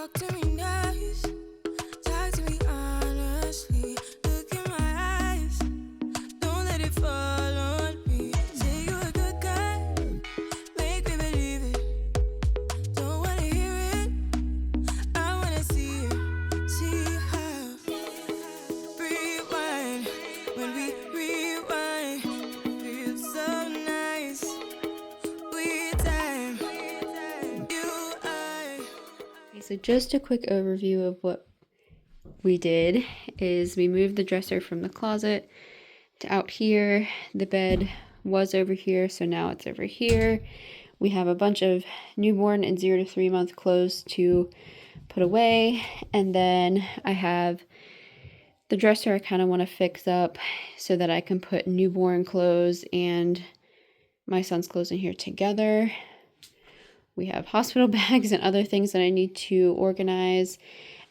Talk to me nice, talk to me honestly. Look in my eyes, don't let it fall on me. Say you're a good guy, make me believe it. Don't wanna hear it, I wanna see it. See how rewind when we rewind. Feels so nice. We time, you, I. Okay, so just a quick overview of what we did is we moved the dresser from the closet to out here. The bed was over here, so now it's over here. We have a bunch of newborn and 0 to 3 month clothes to put away, and then I have the dresser I kind of want to fix up so that I can put newborn clothes and my son's clothes in here together. We have hospital bags and other things that I need to organize.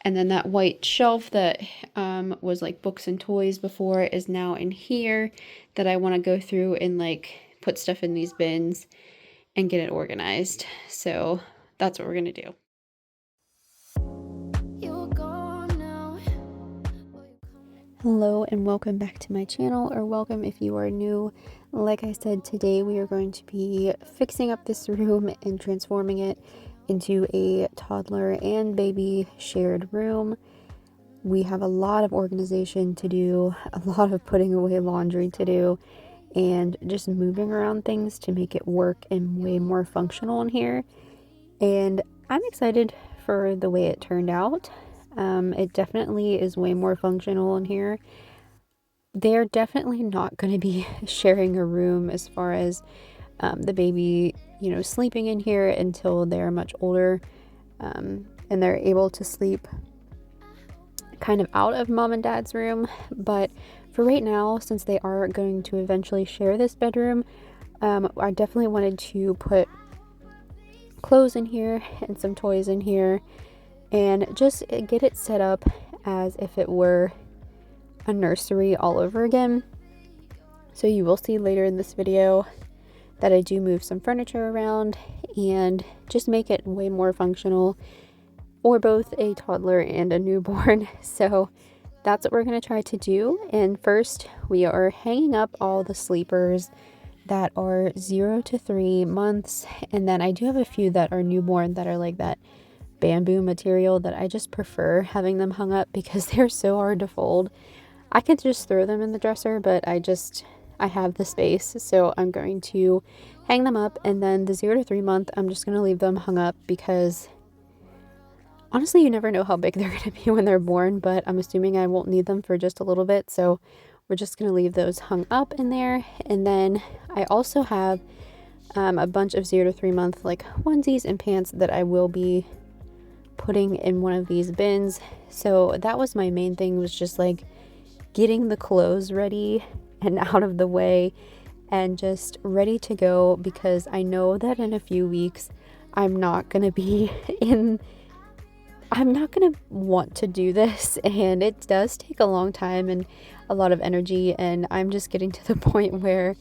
And then that white shelf that was like books and toys before is now in here that I want to go through and like put stuff in these bins and get it organized. So that's what we're going to do. Hello and welcome back to my channel, or welcome if you are new. Like I said, today we are going to be fixing up this room and transforming it into a toddler and baby shared room. We have a lot of organization to do, a lot of putting away laundry to do, and just moving around things to make it work and way more functional in here. And I'm excited for the way it turned out. It definitely is way more functional in here. They're definitely not going to be sharing a room as far as the baby, sleeping in here until they're much older, and they're able to sleep kind of out of mom and dad's room. But for right now, since they are going to eventually share this bedroom, I definitely wanted to put clothes in here and some toys in here and just get it set up as if it were a nursery all over again. So you will see later in this video that I do move some furniture around and just make it way more functional for both a toddler and a newborn. So that's what we're going to try to do. And first, we are hanging up all the sleepers that are 0 to 3 months. And then I do have a few that are newborn that are like that bamboo material that I just prefer having them hung up because they're so hard to fold. I could just throw them in the dresser, but I have the space, so I'm going to hang them up. And then the 0 to 3 month, I'm just going to leave them hung up because honestly, you never know how big they're going to be when they're born, but I'm assuming I won't need them for just a little bit, so we're just going to leave those hung up in there. And then I also have a bunch of 0 to 3 month like onesies and pants that I will be putting in one of these bins. So that was my main thing, was just like getting the clothes ready and out of the way and just ready to go, because I know that in a few weeks I'm not going to want to do this, and it does take a long time and a lot of energy, and I'm just getting to the point where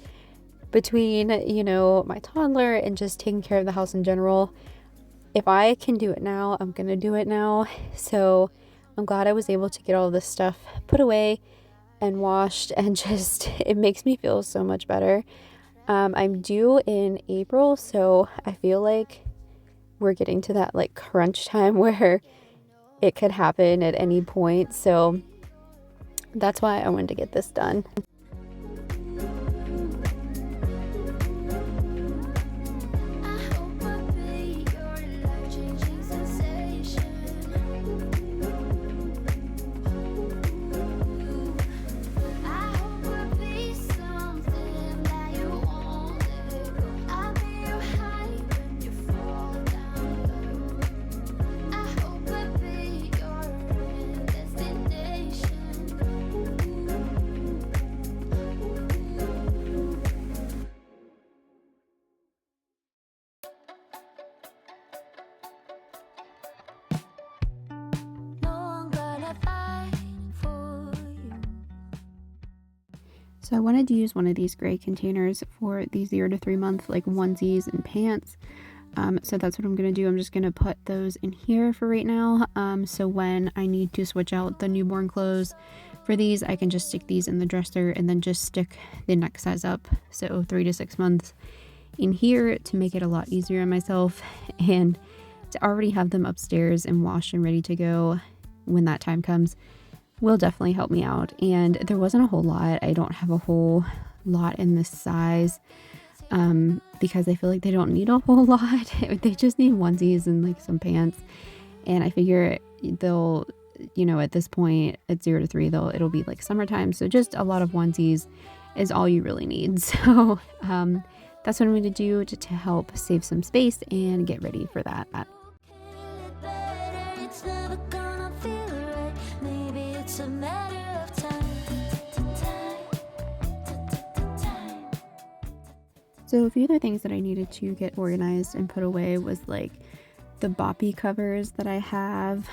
between, my toddler and just taking care of the house in general, if I can do it now, I'm going to do it now. So I'm glad I was able to get all this stuff put away and washed, and just, it makes me feel so much better. I'm due in April, so I feel like we're getting to that like crunch time where it could happen at any point. So that's why I wanted to get this done. So I wanted to use one of these gray containers for the 0 to 3 month like onesies and pants. So that's what I'm going to do. I'm just going to put those in here for right now. So when I need to switch out the newborn clothes for these, I can just stick these in the dresser and then just stick the next size up, so 3 to 6 months, in here to make it a lot easier on myself, and to already have them upstairs and washed and ready to go when that time comes will definitely help me out. And there wasn't a whole lot. I don't have a whole lot in this size because I feel like they don't need a whole lot. They just need onesies and like some pants, and I figure they'll, you know, at this point at 0 to 3, it'll be like summertime, so just a lot of onesies is all you really need. So that's what I'm going to do to help save some space and get ready for that. So a few other things that I needed to get organized and put away was like the boppy covers that I have,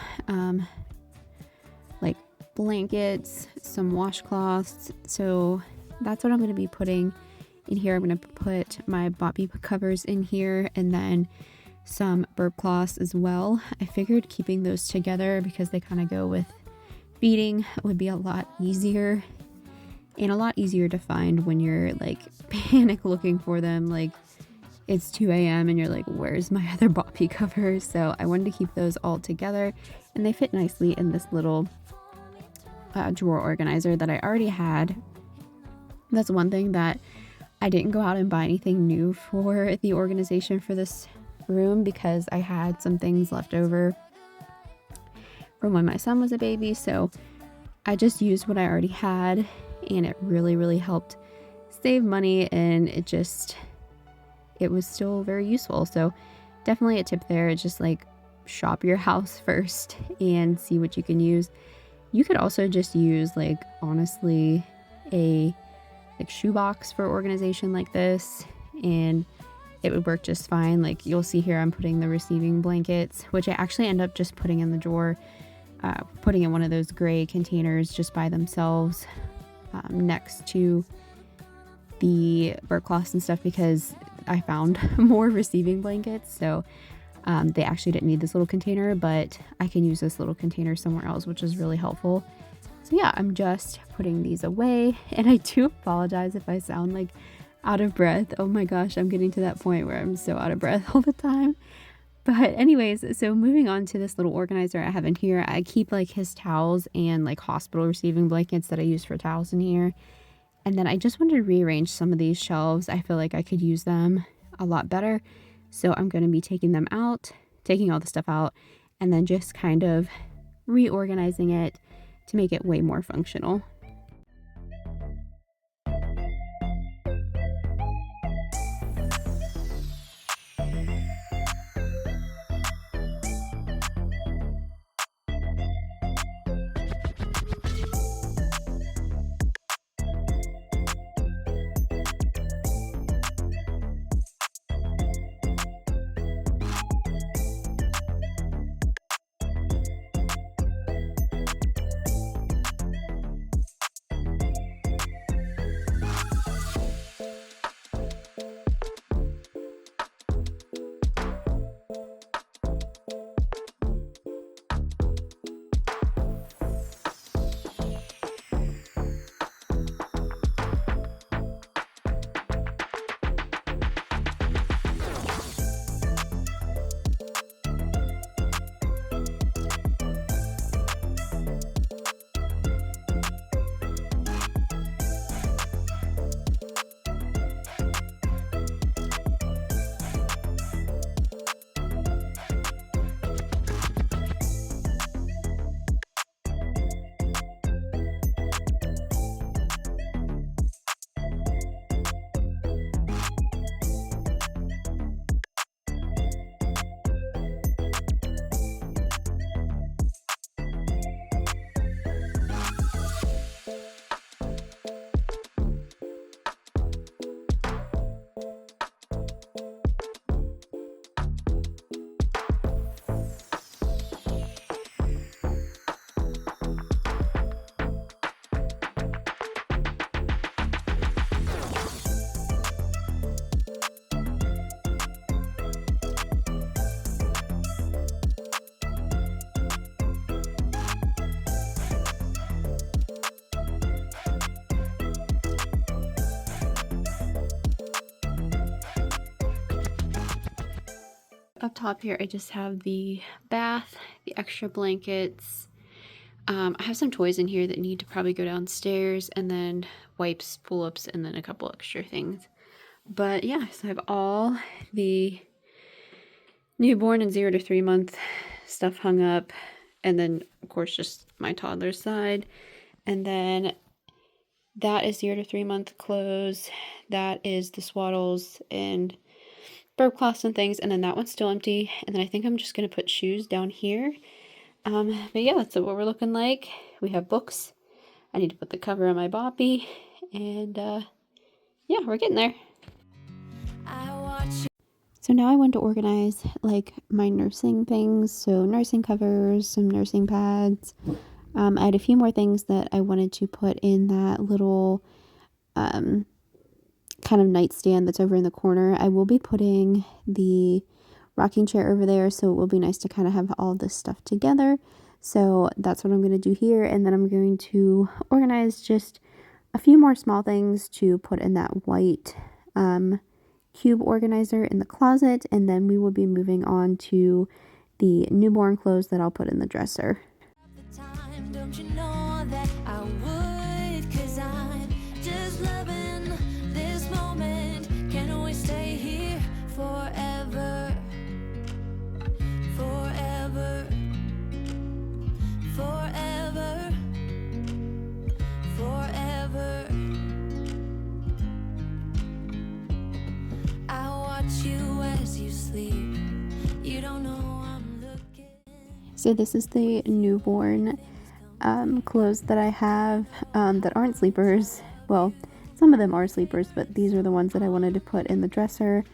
like blankets, some washcloths. So that's what I'm going to be putting in here. I'm going to put my boppy covers in here, and then some burp cloths as well. I figured keeping those together because they kind of go with feeding would be a lot easier, and a lot easier to find when you're like panic looking for them. Like it's 2 a.m. and you're like, where's my other boppy covers? So I wanted to keep those all together, and they fit nicely in this little drawer organizer that I already had. That's one thing that I didn't go out and buy anything new for the organization for this room, because I had some things left over from when my son was a baby. So I just used what I already had, and it really helped save money, and it was still very useful. So definitely a tip there. It's just like shop your house first and see what you can use. You could also just use like honestly a like shoebox for organization like this, and it would work just fine. Like you'll see here, I'm putting the receiving blankets, which I actually end up just putting in the drawer, putting in one of those gray containers just by themselves, next to the burp cloths and stuff, because I found more receiving blankets. So they actually didn't need this little container, but I can use this little container somewhere else, which is really helpful. So yeah, I'm just putting these away, and I do apologize if I sound like out of breath. Oh my gosh, I'm getting to that point where I'm so out of breath all the time. But anyways, so moving on to this little organizer I have in here, I keep like his towels and like hospital receiving blankets that I use for towels in here. And then I just wanted to rearrange some of these shelves. I feel like I could use them a lot better. So I'm going to be taking them out, taking all the stuff out, and then just kind of reorganizing it to make it way more functional. up top here, I just have the bath, the extra blankets. I have some toys in here that need to probably go downstairs, and then wipes, pull-ups, and then a couple extra things. But yeah, so I have all the newborn and 0 to 3 month stuff hung up, and then of course just my toddler side, and then that is 0 to 3 month clothes. That is the swaddles and burp cloths and things, and then that one's still empty. And then I think I'm just gonna put shoes down here. But yeah, that's what we're looking like. We have books. I need to put the cover on my boppy, and yeah, we're getting there. So now I want to organize like my nursing things. So nursing covers, some nursing pads. I had a few more things that I wanted to put in that little kind of nightstand that's over in the corner. I will be putting the rocking chair over there, so it will be nice to kind of have all this stuff together. So that's what I'm going to do here, and then I'm going to organize just a few more small things to put in that white cube organizer in the closet, and then we will be moving on to the newborn clothes that I'll put in the dresser. Don't you know that I would? 'Cause I'm just loving this moment. Can we stay here forever? Forever. Forever. Forever. I watch you as you sleep. You don't know I'm looking. So this is the newborn clothes that I have that aren't sleepers. Well, some of them are sleepers, but these are the ones that I wanted to put in the dresser.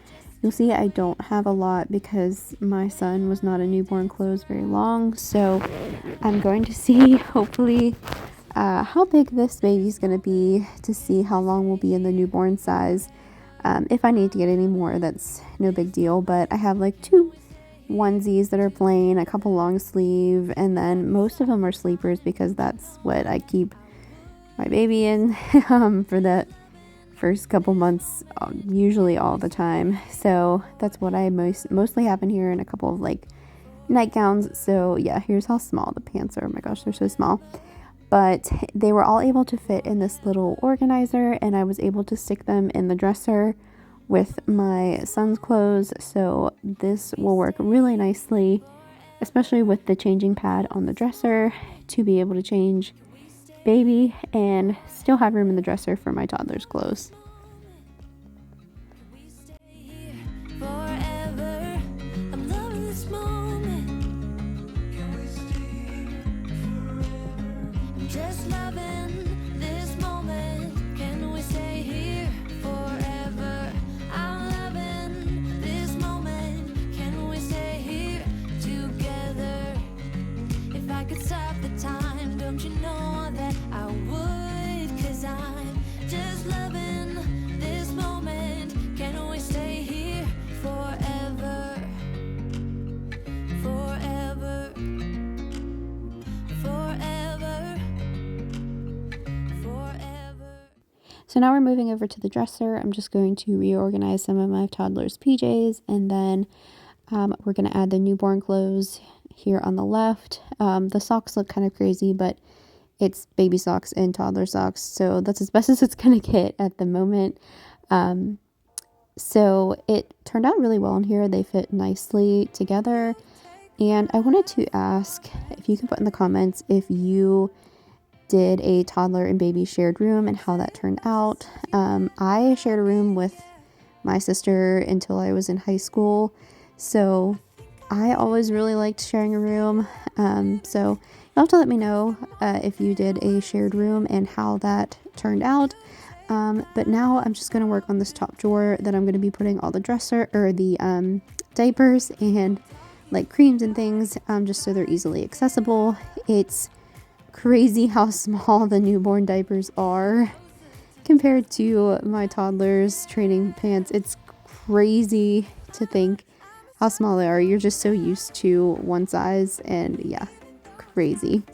You'll see I don't have a lot because my son was not in newborn clothes very long, so I'm going to see hopefully how big this baby's going to be to see how long we'll be in the newborn size. If I need to get any more, that's no big deal, but I have like 2 onesies that are plain, a couple long sleeve, and then most of them are sleepers because that's what I keep my baby in for the first couple months, usually all the time. So that's what I mostly have in here, and a couple of like nightgowns. So yeah, here's how small the pants are. Oh my gosh, they're so small. But they were all able to fit in this little organizer, and I was able to stick them in the dresser with my son's clothes, so this will work really nicely, especially with the changing pad on the dresser, to be able to change baby and still have room in the dresser for my toddler's clothes. Forever. I'm loving this moment. I'm just loving this moment. Can we stay here forever? I'm loving this moment. Can we stay here together? If I could stop the time, don't you know that I would? 'Cause I'm just loving this moment. Can we stay here forever? Forever. Forever. Forever. So now we're moving over to the dresser. I'm just going to reorganize some of my toddler's PJs, and then we're going to add the newborn clothes here on the left. The socks look kind of crazy, but it's baby socks and toddler socks, so that's as best as it's going to get at the moment. So it turned out really well in here. They fit nicely together, and I wanted to ask if you can put in the comments if you did a toddler and baby shared room and how that turned out. I shared a room with my sister until I was in high school, so I always really liked sharing a room. So you'll have to let me know if you did a shared room and how that turned out. But now I'm just going to work on this top drawer that I'm going to be putting all the dresser or the diapers and like creams and things, just so they're easily accessible. It's crazy how small the newborn diapers are compared to my toddler's training pants. It's crazy to think how small they are. You're just so used to one size, and yeah, crazy.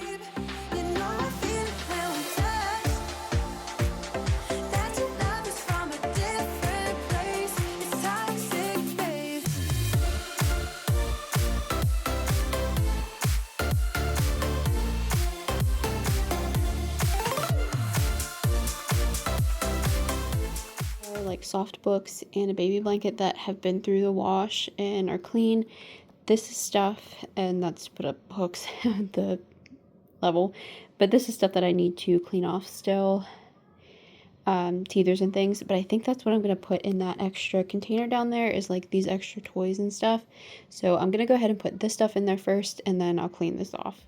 You know I feel it when we touch. That your love is from a different place. It's toxic, babe. like soft books and a baby blanket that have been through the wash and are clean. This is stuff, and that's to put up hooks at the level, but this is stuff that I need to clean off still, teethers and things. But I think that's what I'm going to put in that extra container down there, is like these extra toys and stuff. So I'm going to go ahead and put this stuff in there first, and then I'll clean this off.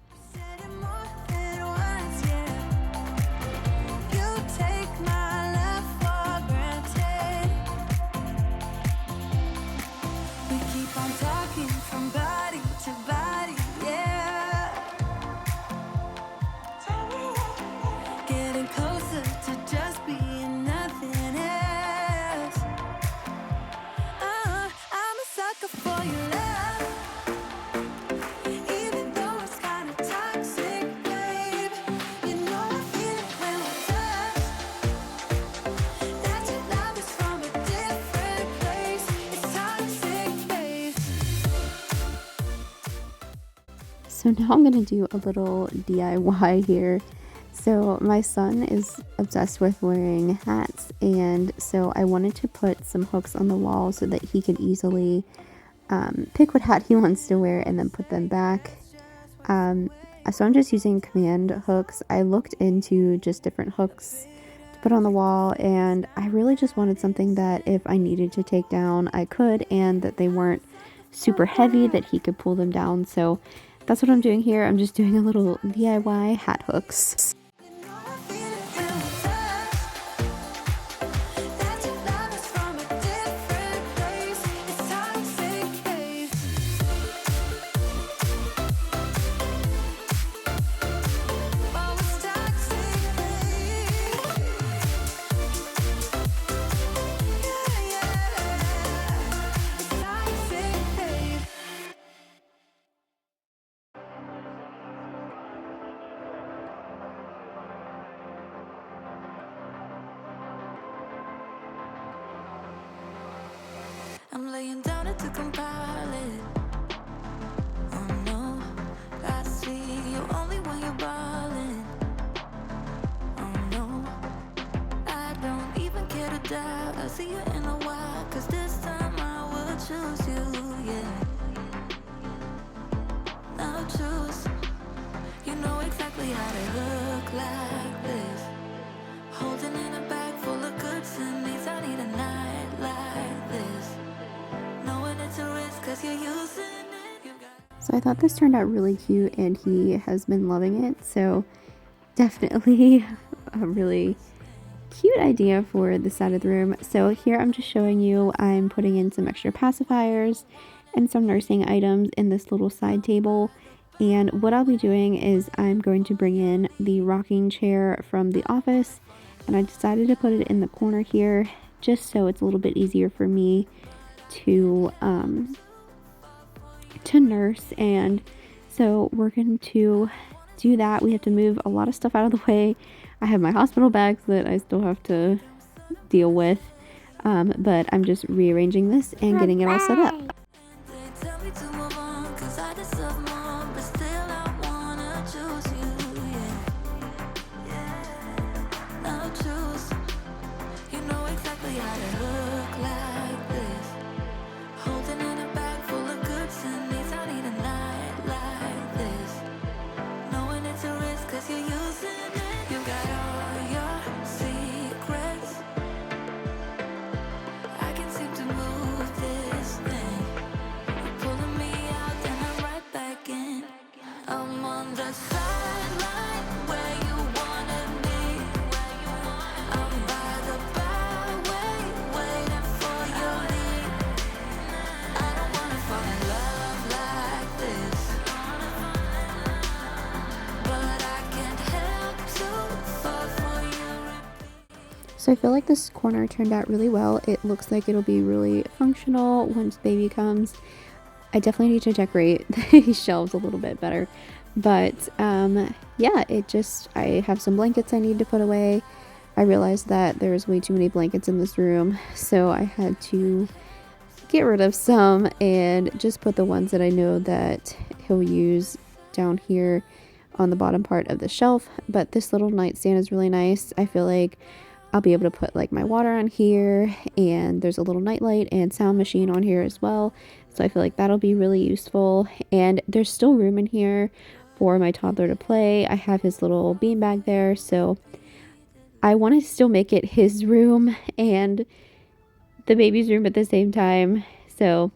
So now I'm going to do a little DIY here. So my son is obsessed with wearing hats, and so I wanted to put some hooks on the wall so that he could easily pick what hat he wants to wear and then put them back. So I'm just using command hooks. I looked into just different hooks to put on the wall, and I really just wanted something that if I needed to take down, I could, and that they weren't super heavy, that he could pull them down. So that's what I'm doing here. I'm just doing a little DIY hat hooks. I'm laying down it to compile it. Oh no, I see you only when you're ballin'. Oh no, I don't even care to doubt. I'll see you in a while, 'cause this time I will choose you, yeah. I'll choose. You know exactly how to look like this. Holding in a bag full of goods and needs. I need a night like this. So I thought this turned out really cute, and he has been loving it. So definitely a really cute idea for the side of the room. So here I'm just showing you, I'm putting in some extra pacifiers and some nursing items in this little side table. And what I'll be doing is I'm going to bring in the rocking chair from the office, and I decided to put it in the corner here just so it's a little bit easier for me to nurse. And so we're going to do that. We have to move a lot of stuff out of the way. I have my hospital bags that I still have to deal with, but I'm just rearranging this and getting it all set up. So I feel like this corner turned out really well. It looks like it'll be really functional once baby comes. I definitely need to decorate these shelves a little bit better. But yeah, I have some blankets I need to put away. I realized that there's way too many blankets in this room, so I had to get rid of some and just put the ones that I know that he'll use down here on the bottom part of the shelf. But this little nightstand is really nice. I feel like I'll be able to put like my water on here, and there's a little nightlight and sound machine on here as well. So I feel like that'll be really useful. And there's still room in here for my toddler to play. I have his little beanbag there, so I want to still make it his room and the baby's room at the same time. So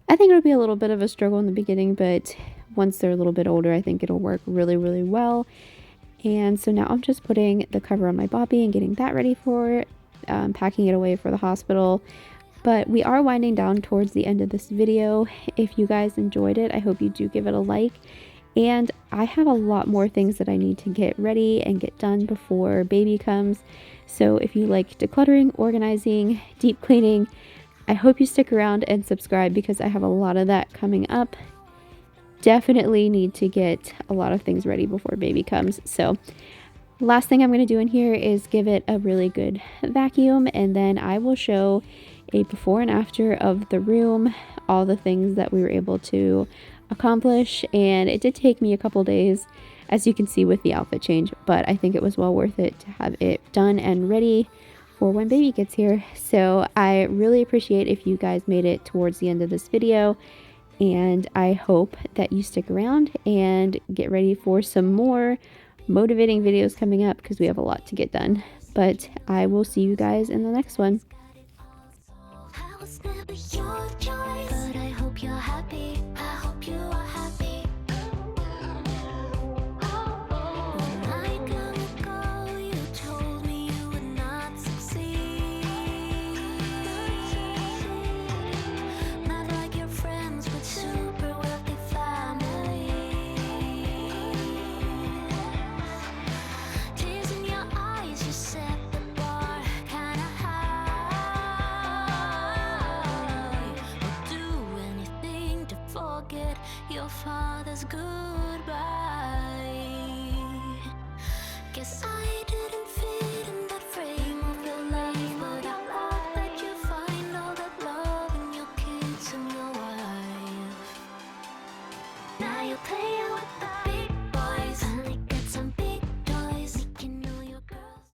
I think it'll be a little bit of a struggle in the beginning, but once they're a little bit older, I think it'll work really, really well. And so now I'm just putting the cover on my Bobby and getting that ready for packing it away for the hospital. But we are winding down towards the end of this video. If you guys enjoyed it, I hope you do give it a like. And I have a lot more things that I need to get ready and get done before baby comes. So if you like decluttering, organizing, deep cleaning, I hope you stick around and subscribe because I have a lot of that coming up. Definitely need to get a lot of things ready before baby comes. So last thing I'm going to do in here is give it a really good vacuum, and then I will show a before and after of the room, all the things that we were able to accomplish. And it did take me a couple days, as you can see with the outfit change, but I think it was well worth it to have it done and ready for when baby gets here. So I really appreciate if you guys made it towards the end of this video, and I hope that you stick around and get ready for some more motivating videos coming up because we have a lot to get done. But I will see you guys in the next one. I was never your choice, but I hope you're happy. I hope you are happy. When I long ago, you told me you would not succeed. Not like your friends with super wealthy families. Tears in your eyes, you set the bar kinda high. Would do anything to forget your father's good.